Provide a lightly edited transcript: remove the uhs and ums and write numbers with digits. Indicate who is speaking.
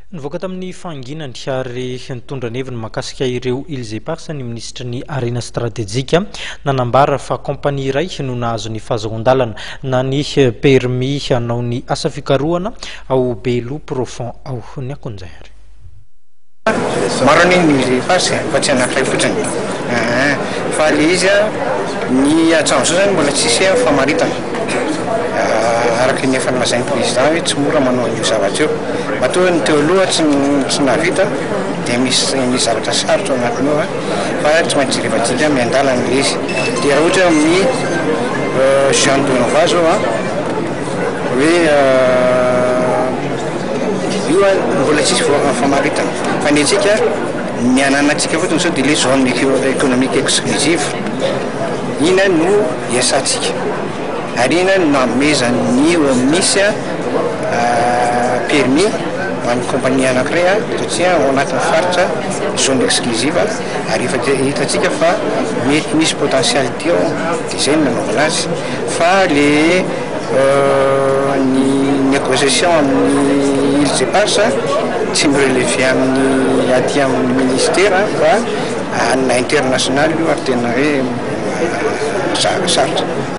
Speaker 1: Nivoaka tamin'ny fanginany ary nitondra ny heviny mahakasika ireo îles éparses ny ministra ny arena stratéjika nanambara fa kompania iray no nahazo ny fahazon-dalana na ny permis hanao ny asa fikarohana ao Beloa Profond ao ny akonjay ary.
Speaker 2: Maro ny îles éparses fa tsy anankiray fotsiny fa le izy ny atsanjo zany mbola tsisy famaritana araky ny efa nolazainy président hoe tsy mora manao an'io zavatra io matoa ny teo aloha tsy nahavita dia misy zavatra sarotra ao anatiny io fa tsy maintsy rehefatsika miandalana le izy dia raha ohatra amin'ny Jean Donova zao hoe io mbola tsisy famaritana fa ny antsika ny ananatsika fotsiny sao dia le zone économique exclusive ina no iasantsika ary ina no namezany misy permis ho an'ny compagnie anankiray satria ao anatin'ny faritra zone exclusive ary efa hitantsika fa mety misy potentialité ao dia izay no nanaovana azy fa le ny négociation amin'ny îles éparses tsy mirelevé amin'ny aty amin'ny ministère fa na international io ary tena hoe sarotra.